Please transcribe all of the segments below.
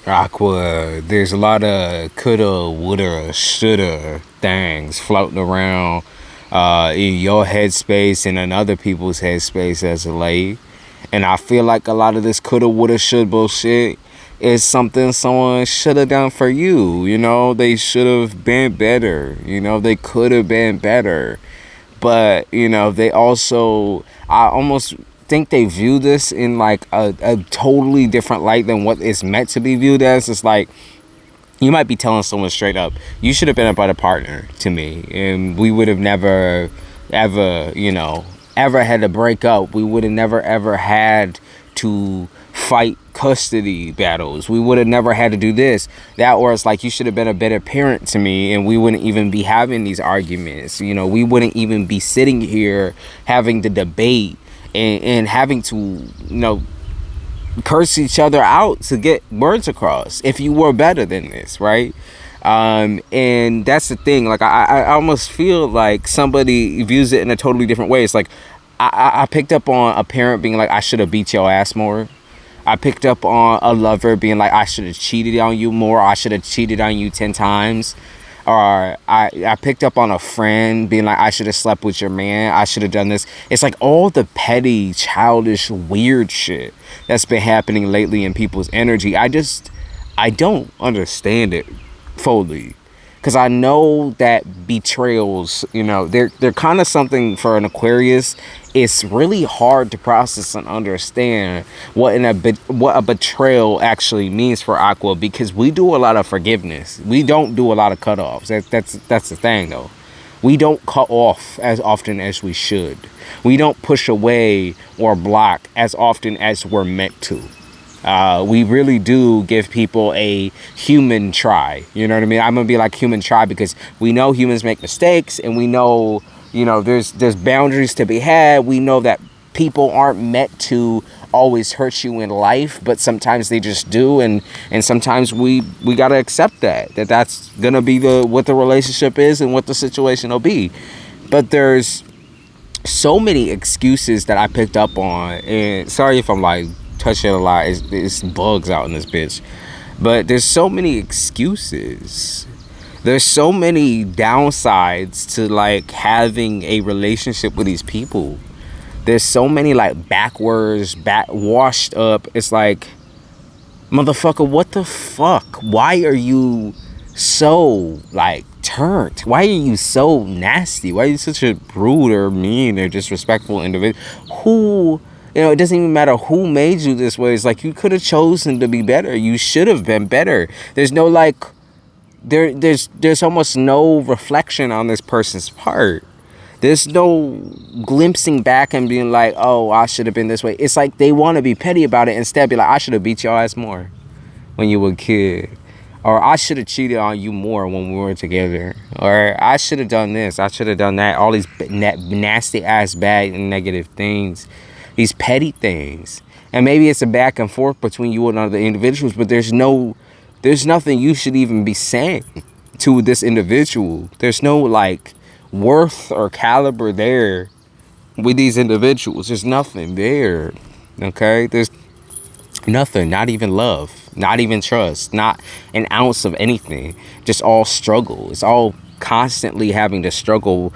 Aqua, there's a lot of coulda, woulda, shoulda things floating around in your headspace and in other people's headspace as a lady. And I feel like a lot of this coulda, woulda, should bullshit is something someone should have done for you. You know, they should have been better. You know, they could have been better. But, you know, they also, I almost think they view this in like a totally different light than what it's meant to be viewed as. It's like, you might be telling someone straight up, you should have been a better partner to me, and we would have never ever, you know, ever had to break up. We would have never ever had to fight custody battles. We would have never had to do this, that, or it's like, you should have been a better parent to me, and we wouldn't even be having these arguments. You know, we wouldn't even be sitting here having the debate and having to, you know, curse each other out to get words across if you were better than this, right? And that's the thing. Like, I almost feel like somebody views it in a totally different way. It's like, I picked up on a parent being like, I should have beat your ass more. I picked up on a lover being like, I should have cheated on you more. I should have cheated on you 10 times. Or I picked up on a friend being like, I should have slept with your man. I should have done this. It's like all the petty, childish, weird shit that's been happening lately in people's energy. I don't understand it fully. Because I know that betrayals, you know, they're kind of something for an Aquarius. It's really hard to process and understand what a betrayal actually means for Aqua, because we do a lot of forgiveness. We don't do a lot of cutoffs. That's the thing, though. We don't cut off as often as we should. We don't push away or block as often as we're meant to. We really do give people a human try. You know what I mean? I'm gonna be like human try, because we know humans make mistakes, and we know, you know, there's boundaries to be had. We know that people aren't meant to always hurt you in life, but sometimes they just do, and sometimes we gotta accept that's gonna be what the relationship is and what the situation will be. But there's so many excuses that I picked up on, and sorry if I'm like touching a lot. It's bugs out in this bitch. But there's so many excuses. There's so many downsides to like having a relationship with these people. There's so many like washed up. It's like, motherfucker, what the fuck? Why are you so like turned? Why are you so nasty? Why are you such a rude or mean or disrespectful individual? You know, it doesn't even matter who made you this way. It's like, you could have chosen to be better. You should have been better. There's no like, there's almost no reflection on this person's part. There's no glimpsing back and being like, oh, I should have been this way. It's like they want to be petty about it, instead be like, I should have beat your ass more when you were a kid. Or I should have cheated on you more when we were together. Or I should have done this. I should have done that. All these nasty ass bad and negative things. These petty things. And maybe it's a back and forth between you and other individuals, but there's nothing you should even be saying to this individual. There's no like worth or caliber there with these individuals. There's nothing there. Okay? There's nothing. Not even love. Not even trust. Not an ounce of anything. Just all struggle. It's all constantly having to struggle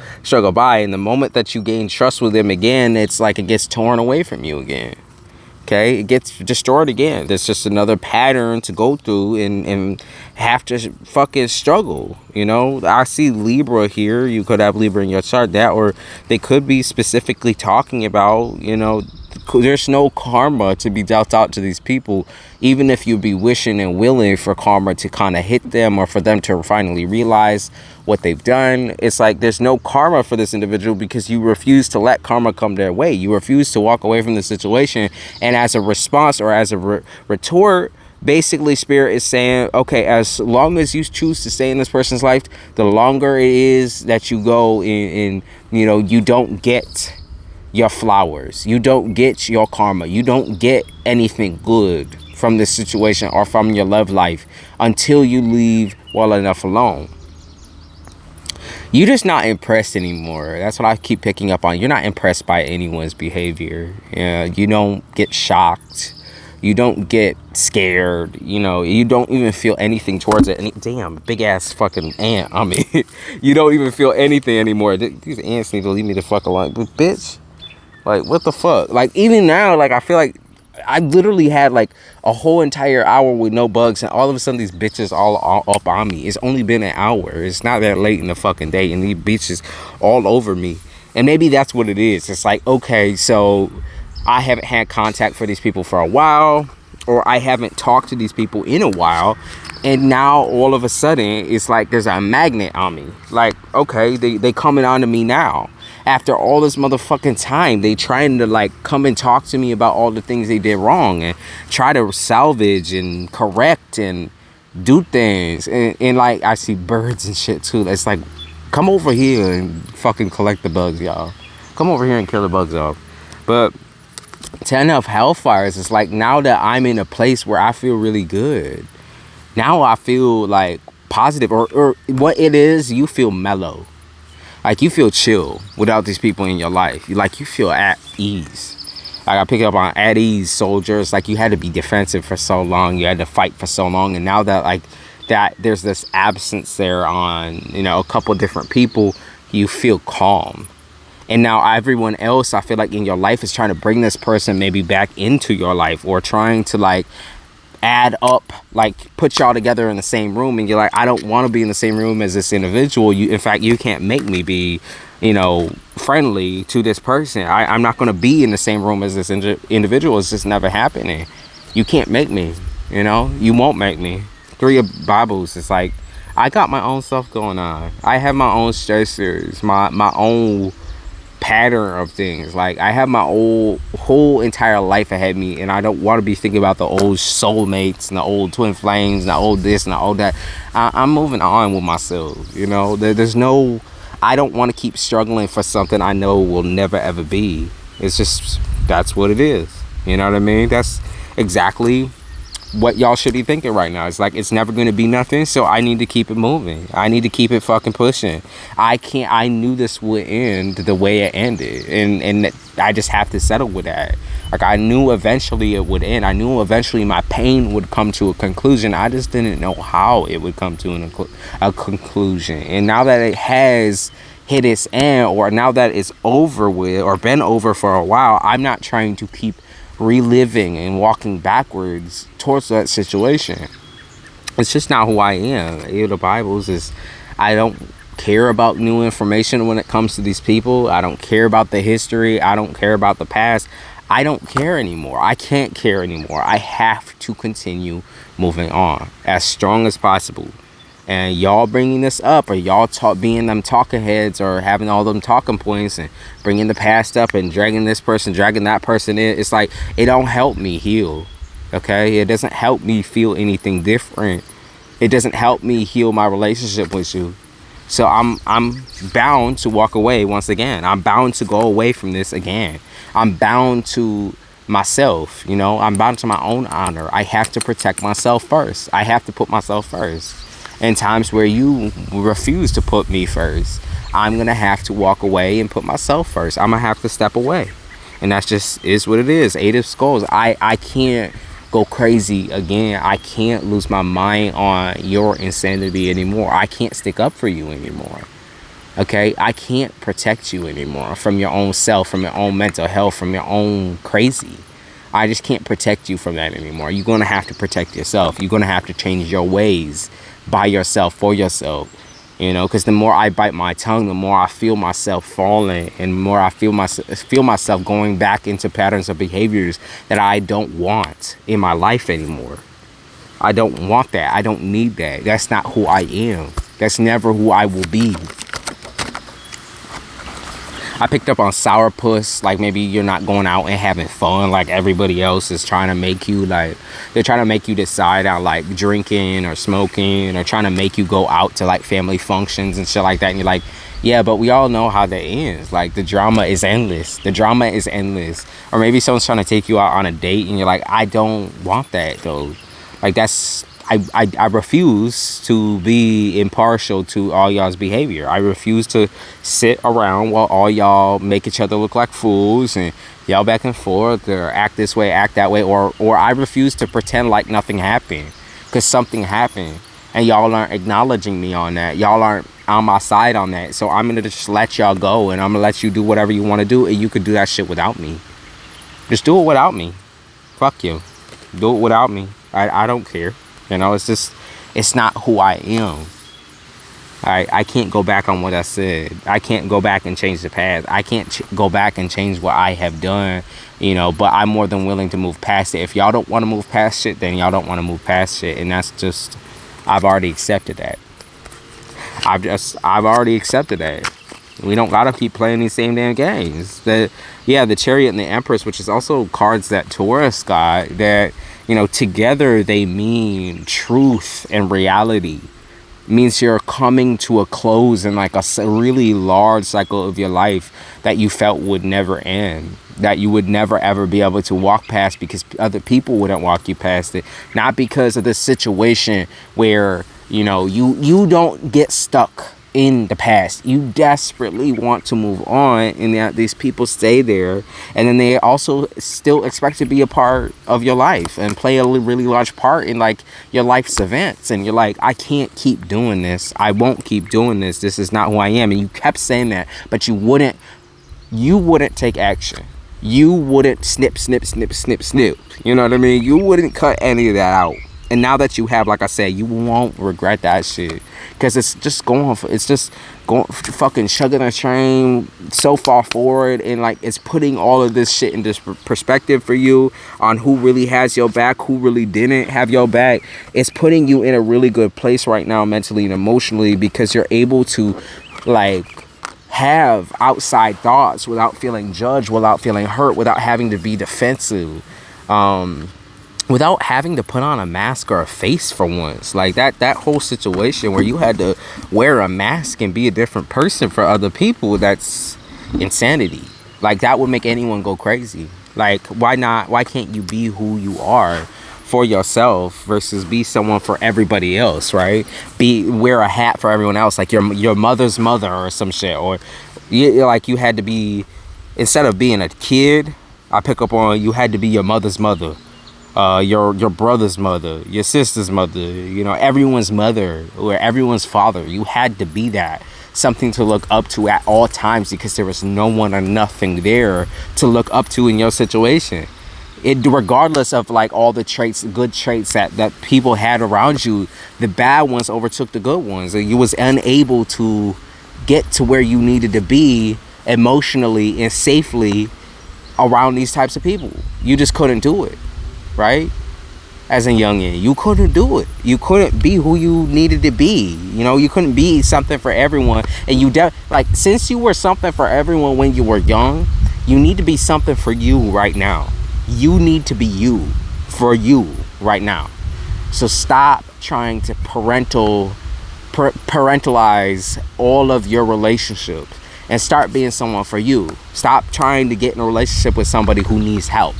by, and the moment that you gain trust with them again, it's like it gets torn away from you again. Okay, it gets destroyed again. There's just another pattern to go through and have to fucking struggle. You know, I see Libra here. You could have Libra in your chart, that, or they could be specifically talking about, you know, there's no karma to be dealt out to these people, even if you be wishing and willing for karma to kind of hit them, or for them to finally realize what they've done. It's like there's no karma for this individual, because you refuse to let karma come their way. You refuse to walk away from the situation, and as a response, or as a retort, basically Spirit is saying, okay, as long as you choose to stay in this person's life, the longer it is that you go in, you know, you don't get your flowers, you don't get your karma, you don't get anything good from this situation or from your love life until you leave well enough alone. You're just not impressed anymore. That's what I keep picking up on. You're not impressed by anyone's behavior. You don't get shocked. You don't get scared, you don't even feel anything towards it. Damn, big ass fucking ant. I mean, you don't even feel anything anymore. These ants need to leave me the fuck alone. But bitch, like, what the fuck? Like, even now, like, I feel like I literally had like a whole entire hour with no bugs, and all of a sudden these bitches all up on me. It's only been an hour. It's not that late in the fucking day, and these bitches all over me. And maybe that's what it is. It's like, okay, so I haven't had contact for these people for a while, or I haven't talked to these people in a while, and now all of a sudden it's like there's a magnet on me. Like, okay, they coming on to me now. After all this motherfucking time, they trying to like come and talk to me about all the things they did wrong and try to salvage and correct and do things. And like, I see birds and shit too. It's like, come over here and fucking collect the bugs, y'all. Come over here and kill the bugs off. But 10 of Hellfires is like, now that I'm in a place where I feel really good. Now I feel like positive, or what it is, you feel mellow. Like, you feel chill without these people in your life. You feel at ease. Like, I pick up on at ease soldiers. Like, you had to be defensive for so long. You had to fight for so long. And now that, like, that there's this absence there on, a couple different people, you feel calm. And now everyone else, I feel like, in your life is trying to bring this person maybe back into your life, or trying to, like, add up, like, put y'all together in the same room, and you're like, I don't want to be in the same room as this individual. In fact, you can't make me be, friendly to this person. I'm not going to be in the same room as this individual. It's just never happening. You can't make me, you won't make me. 3 of Bibles, it's like, I got my own stuff going on. I have my own stressors, my own pattern of things. Like, I have my whole entire life ahead of me, and I don't want to be thinking about the old soulmates and the old twin flames and the old this and the old that. I'm moving on with myself. There's no, I don't want to keep struggling for something I know will never ever be. It's just, that's what it is. You know what I mean? That's exactly what y'all should be thinking right now. It's like, it's never going to be nothing, so I need to keep it moving. I need to keep it fucking pushing. I knew this would end the way it ended, and I just have to settle with that. Like, I knew eventually it would end. I knew eventually my pain would come to a conclusion. I just didn't know how it would come to a conclusion. And now that it has hit its end, or now that it's over with, or been over for a while, I'm not trying to keep reliving and walking backwards towards that situation. It's just not who I am. The Bibles is, I don't care about new information when it comes to these people. I don't care about the history. I don't care about the past. I don't care anymore. I can't care anymore. I have to continue moving on as strong as possible. And y'all bringing this up, or y'all being them talking heads, or having all them talking points and bringing the past up and dragging this person, dragging that person in, it's like, it don't help me heal. Okay, it doesn't help me feel anything different. It doesn't help me heal my relationship with you. So I'm bound to walk away once again. I'm bound to go away from this again. I'm bound to myself. I'm bound to my own honor. I have to protect myself first. I have to put myself first. In times where you refuse to put me first, I'm going to have to walk away and put myself first. I'm going to have to step away. And that's just is what it is. 8 of Skulls. I can't go crazy again. I can't lose my mind on your insanity anymore. I can't stick up for you anymore. Okay? I can't protect you anymore from your own self, from your own mental health, from your own crazy. I just can't protect you from that anymore. You're going to have to protect yourself. You're going to have to change your ways by yourself, for yourself, because the more I bite my tongue, the more I feel myself falling, and the more I feel myself going back into patterns of behaviors that I don't want in my life anymore. I don't want that. I don't need that. That's not who I am. That's never who I will be. I picked up on sourpuss, like maybe you're not going out and having fun like everybody else is trying to make you, like they're trying to make you decide on like drinking or smoking, or trying to make you go out to like family functions and shit like that, and you're like, yeah, but we all know how that ends. Like, the drama is endless. The drama is endless. Or maybe someone's trying to take you out on a date and you're like, I don't want that though. Like, that's, I refuse to be impartial to all y'all's behavior. I refuse to sit around while all y'all make each other look like fools, and yell back and forth or act this way, act that way, or I refuse to pretend like nothing happened, because something happened and y'all aren't acknowledging me on that. Y'all aren't on my side on that. So I'm gonna just let y'all go, and I'm gonna let you do whatever you want to do, and you could do that shit without me. Just do it without me. Fuck you. Do it without me. I don't care. You know, it's just, it's not who I am. I can't go back on what I said. I can't go back and change the past. I can't go back and change what I have done, you know, but I'm more than willing to move past it. If y'all don't want to move past shit, then y'all don't want to move past shit. And that's just, I've already accepted that. I've already accepted that. We don't gotta keep playing these same damn games. The Chariot and the Empress, which is also cards that Taurus got, that, you know, together they mean truth and reality. Means you're coming to a close in like a really large cycle of your life that you felt would never end, that you would never ever be able to walk past because other people wouldn't walk you past it. Not because of the situation where, you know, you don't get stuck in the past. You desperately want to move on, and that these people stay there, and then they also still expect to be a part of your life and play a really large part in like your life's events. And you're like, I can't keep doing this. I won't keep doing this. This is not who I am. And you kept saying that, but you wouldn't take action. You wouldn't snip. You know what I mean? You wouldn't cut any of that out. And now that you have, like I said, you won't regret that shit. Because it's just going fucking chugging a train so far forward. And like, it's putting all of this shit into perspective for you on who really has your back, who really didn't have your back. It's putting you in a really good place right now, mentally and emotionally, because you're able to like have outside thoughts without feeling judged, without feeling hurt, without having to be defensive. Without having to put on a mask or a face for once. Like that whole situation where you had to wear a mask and be a different person for other people, that's insanity. Like, that would make anyone go crazy. Like, why can't you be who you are for yourself versus be someone for everybody else, right? Wear a hat for everyone else, like your mother's mother or some shit. Or like, you had to be, instead of being a kid, I pick up on, you had to be your mother's mother. Your brother's mother, your sister's mother, you know, everyone's mother or everyone's father. You had to be that, something to look up to at all times, because there was no one or nothing there to look up to in your situation. Regardless of like all the traits, good traits that people had around you, the bad ones overtook the good ones, and you was unable to get to where you needed to be emotionally and safely around these types of people. You just couldn't do it. Right? As a youngin', you couldn't do it. You couldn't be who you needed to be. You know, you couldn't be something for everyone. And like, since you were something for everyone when you were young, you need to be something for you right now. You need to be you for you right now. So stop trying to parentalize all of your relationships and start being someone for you. Stop trying to get in a relationship with somebody who needs help.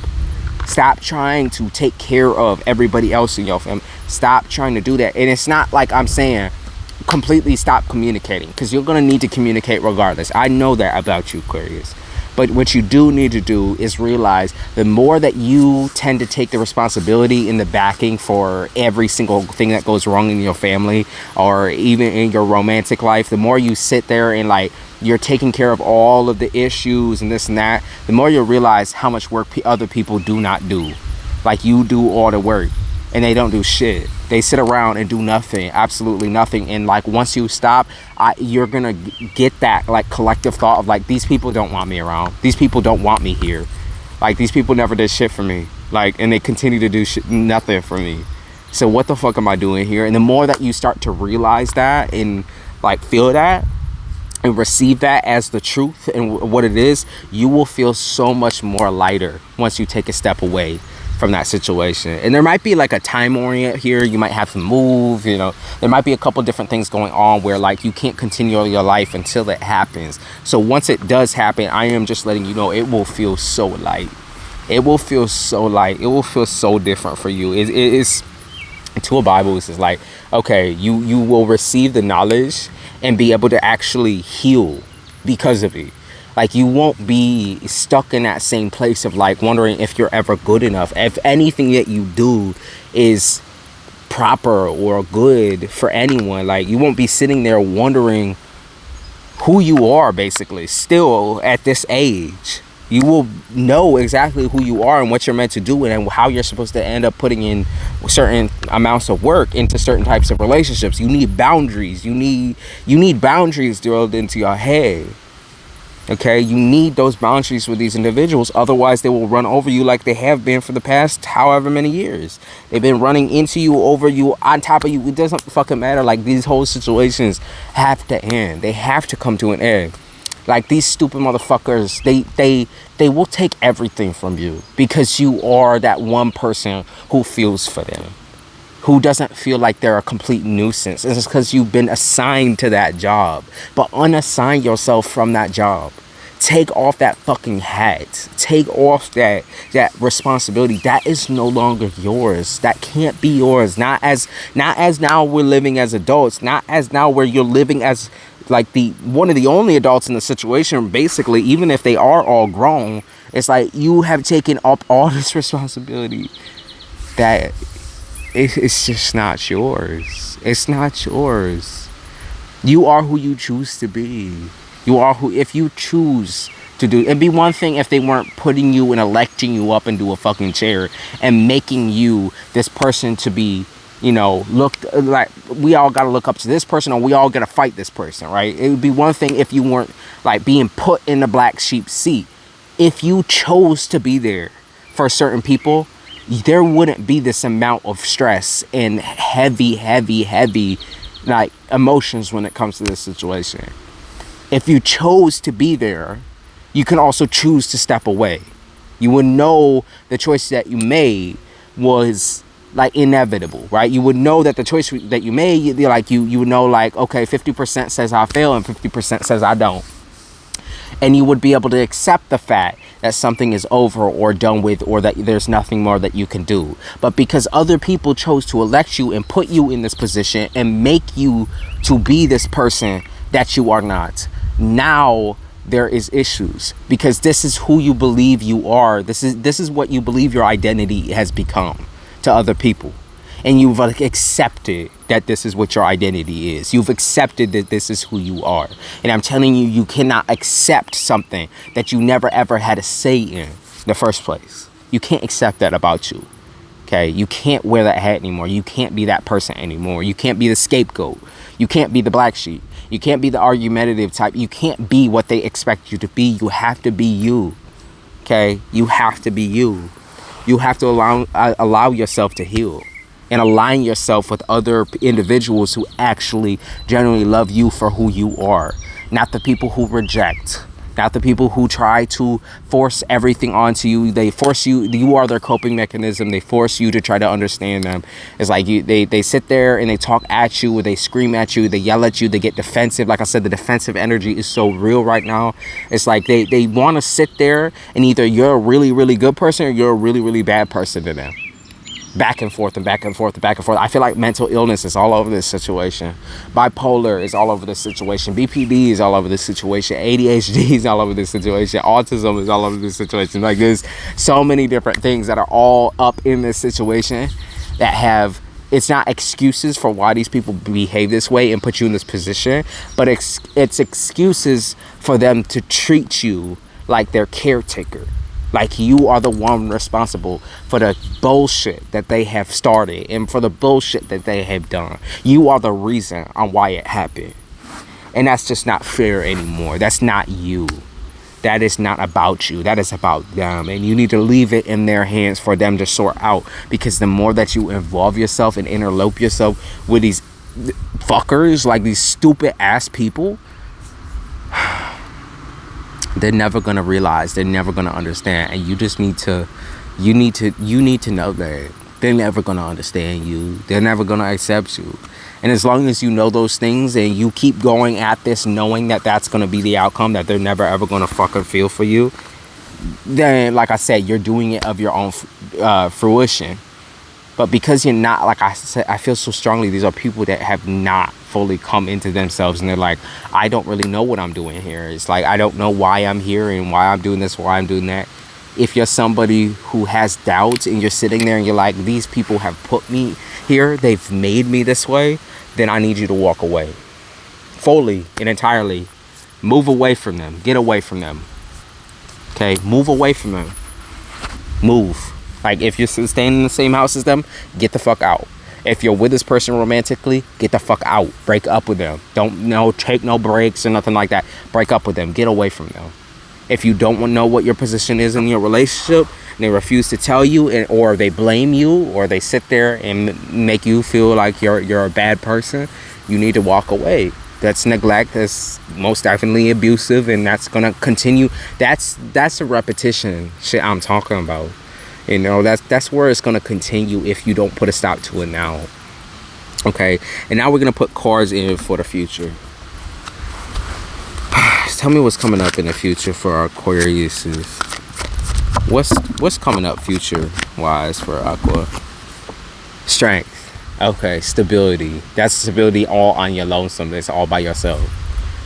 Stop trying to take care of everybody else in your family. Stop trying to do that. And it's not like I'm saying completely stop communicating, because you're going to need to communicate regardless. I know that about you, Aquarius. But what you do need to do is realize the more that you tend to take the responsibility in the backing for every single thing that goes wrong in your family or even in your romantic life, the more you sit there and like you're taking care of all of the issues and this and that, the more you'll realize how much work other people do not do. Like, you do all the work and they don't do shit. They sit around and do nothing, absolutely nothing. And like, once you stop, you're gonna get that like collective thought of like, these people don't want me around. These people don't want me here. Like, these people never did shit for me. Like, and they continue to do nothing for me. So what the fuck am I doing here? And the more that you start to realize that and like feel that and receive that as the truth and what it is, you will feel so much more lighter once you take a step away from that situation. And there might be like a time orient here. You might have to move, you know, there might be a couple different things going on where like you can't continue your life until it happens. So once it does happen, I am just letting you know, it will feel so light. It will feel so light. It will feel so different for you. It is, to a Bible, it's like, okay, you will receive the knowledge and be able to actually heal because of it. Like, you won't be stuck in that same place of like wondering if you're ever good enough, if anything that you do is proper or good for anyone. Like, you won't be sitting there wondering who you are, basically. Still at this age, you will know exactly who you are and what you're meant to do, and how you're supposed to end up putting in certain amounts of work into certain types of relationships. You need boundaries. You need boundaries drilled into your head. Okay, you need those boundaries with these individuals, otherwise they will run over you like they have been for the past however many years. They've been running into you, over you, on top of you. It doesn't fucking matter. Like, these whole situations have to end. They have to come to an end. Like, these stupid motherfuckers, they will take everything from you because you are that one person who feels for them, who doesn't feel like they're a complete nuisance. It's just because you've been assigned to that job. But unassign yourself from that job. Take off that fucking hat. Take off that responsibility. That is no longer yours. That can't be yours. Not as now we're living as adults. Not as now where you're living as like one of the only adults in the situation, basically. Even if they are all grown, it's like you have taken up all this responsibility that it's just not yours. It's not yours. You are who you choose to be. You are who, if you choose to do. It'd be one thing if they weren't putting you and electing you up into a fucking chair and making you this person to be, looked like we all got to look up to this person, or we all got to fight this person, right? It would be one thing if you weren't like being put in the black sheep seat. If you chose to be there for certain people, there wouldn't be this amount of stress and heavy like emotions when it comes to this situation. If you chose to be there, you can also choose to step away. You would know the choice that you made was like inevitable, right? You would know that the choice that you made, like you would know, like, okay, 50% says I fail and 50% says I don't. And you would be able to accept the fact that something is over or done with, or that there's nothing more that you can do. But because other people chose to elect you and put you in this position and make you to be this person that you are not, now there is issues, because this is who you believe you are. This is what you believe your identity has become to other people. And you've accepted that this is what your identity is. You've accepted that this is who you are. And I'm telling you, you cannot accept something that you never ever had a say in the first place. You can't accept that about you. Okay? You can't wear that hat anymore. You can't be that person anymore. You can't be the scapegoat. You can't be the black sheep. You can't be the argumentative type. You can't be what they expect you to be. You have to be you. Okay? You have to be you. You have to allow yourself to heal and align yourself with other individuals who actually genuinely love you for who you are. Not the people who reject. Not the people who try to force everything onto you. They force you. You are their coping mechanism. They force you to try to understand them. It's like they sit there and they talk at you, or they scream at you, they yell at you, they get defensive. Like I said, the defensive energy is so real right now. It's like they want to sit there, and either you're a really, really good person or you're a really, really bad person to them. Back and forth and back and forth and back and forth. I feel like mental illness is all over this situation. Bipolar is all over this situation. BPD is all over this situation. ADHD is all over this situation. Autism is all over this situation. Like, there's so many different things that are all up in this situation that have, it's not excuses for why these people behave this way and put you in this position, but it's excuses for them to treat you like their caretaker. Like you are the one responsible for the bullshit that they have started and for the bullshit that they have done. You are the reason on why it happened. And that's just not fair anymore. That's not you. That is not about you. That is about them. And you need to leave it in their hands for them to sort out. Because the more that you involve yourself and interlope yourself with these fuckers, like these stupid ass people, they're never going to realize, they're never going to understand. And you just need to know that they're never going to understand you. They're never going to accept you. And as long as you know those things and you keep going at this knowing that that's going to be the outcome, that they're never ever going to fucking feel for you, then, like I said, you're doing it of your own fruition. But because you're not, like I said, I feel so strongly, these are people that have not fully come into themselves, and they're like, I don't really know what I'm doing here. It's like, I don't know why I'm here and why I'm doing this, why I'm doing that. If you're somebody who has doubts and you're sitting there and you're like, these people have put me here, they've made me this way, then I need you to walk away. Fully and entirely. Move away from them. Get away from them. Okay? Move away from them. Move. Like, if you're staying in the same house as them, get the fuck out. If you're with this person romantically, get the fuck out. Break up with them. Don't take no breaks or nothing like that. Break up with them. Get away from them. If you don't know what your position is in your relationship, and they refuse to tell you, or they blame you, or they sit there and make you feel like you're a bad person, you need to walk away. That's neglect. That's most definitely abusive, and that's gonna continue. That's a repetition shit I'm talking about. You know, that's where it's gonna continue if you don't put a stop to it now. Okay, and now we're gonna put cards in for the future. Tell me what's coming up in the future for our Aquariuses. What's coming up future wise for Aqua? Strength. Okay, stability. That's stability all on your lonesome. It's all by yourself.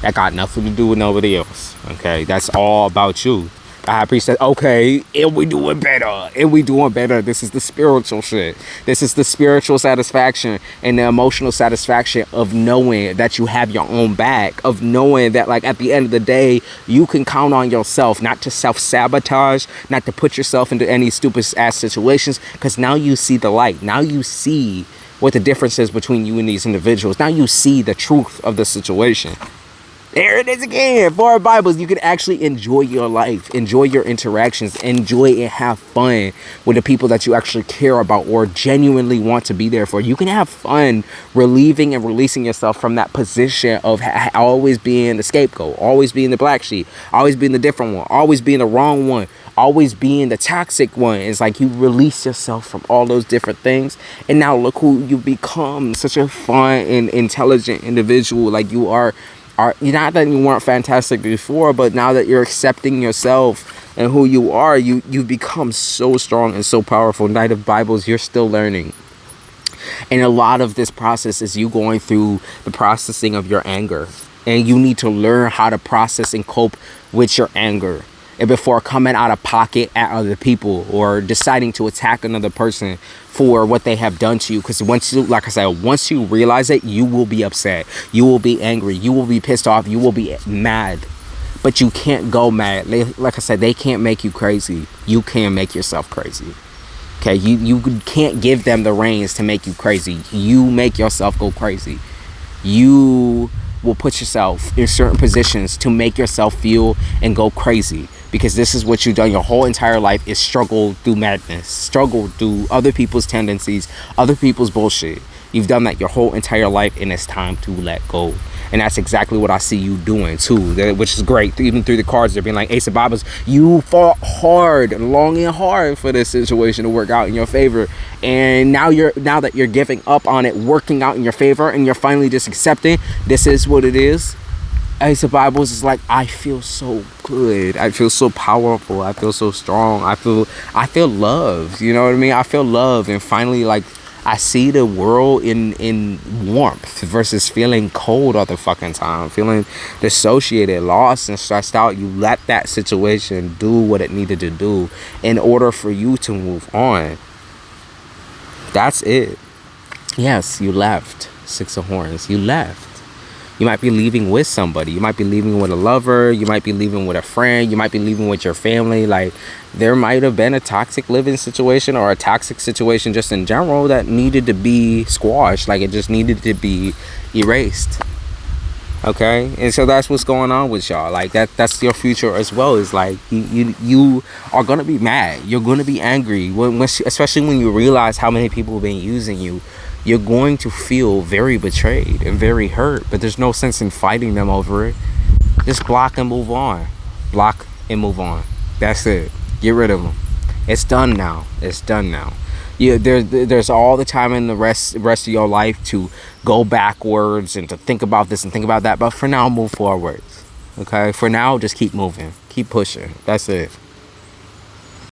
That got nothing to do with nobody else. Okay, that's all about you. The high priest said, okay, and we doing better. And we doing better. This is the spiritual shit. This is the spiritual satisfaction and the emotional satisfaction of knowing that you have your own back. Of knowing that, like, at the end of the day, you can count on yourself, not to self-sabotage, not to put yourself into any stupid-ass situations, because now you see the light. Now you see what the difference is between you and these individuals. Now you see the truth of the situation. There it is again. For our Bibles, you can actually enjoy your life, enjoy your interactions, enjoy and have fun with the people that you actually care about or genuinely want to be there for. You can have fun relieving and releasing yourself from that position of always being the scapegoat, always being the black sheep, always being the different one, always being the wrong one, always being the toxic one. It's like you release yourself from all those different things, and now look who you become. Such a fun and intelligent individual. Like you are not that you weren't fantastic before, but now that you're accepting yourself and who you are, you've become so strong and so powerful. Knight of Bibles, you're still learning. And a lot of this process is you going through the processing of your anger. And you need to learn how to process and cope with your anger. And before coming out of pocket at other people or deciding to attack another person for what they have done to you. Because once you, like I said, once you realize it, you will be upset. You will be angry. You will be pissed off. You will be mad. But you can't go mad. Like I said, they can't make you crazy. You can make yourself crazy. Okay, you can't give them the reins to make you crazy. You make yourself go crazy. You will put yourself in certain positions to make yourself feel and go crazy. Because this is what you've done your whole entire life, is struggle through madness, struggle through other people's tendencies, other people's bullshit. You've done that your whole entire life, and it's time to let go. And that's exactly what I see you doing too, which is great. Even through the cards, they're being like, Ace of Bibles, you fought hard, long and hard for this situation to work out in your favor. And now that you're giving up on it, working out in your favor, and you're finally just accepting this is what it is. Ace of Bibles is like, I feel so good. I feel so powerful. I feel so strong. I feel loved. You know what I mean? I feel love, and finally, like, I see the world in warmth versus feeling cold all the fucking time, feeling dissociated, lost, and stressed out. You let that situation do what it needed to do in order for you to move on. That's it. Yes, you left. Six of Horns. You left. You might be leaving with somebody. You might be leaving with a lover. You might be leaving with a friend. You might be leaving with your family. Like, there might have been a toxic living situation or a toxic situation just in general that needed to be squashed. Like, it just needed to be erased. Okay? And so that's what's going on with y'all. Like, that's your future as well. Is like, you are going to be mad. You're going to be angry. Especially when you realize how many people have been using you. You're going to feel very betrayed and very hurt, but there's no sense in fighting them over it. Just block and move on. Block and move on. That's it. Get rid of them. It's done now. It's done now. Yeah, there's all the time in the rest of your life to go backwards and to think about this and think about that. But for now, move forwards. Okay? For now, just keep moving. Keep pushing. That's it.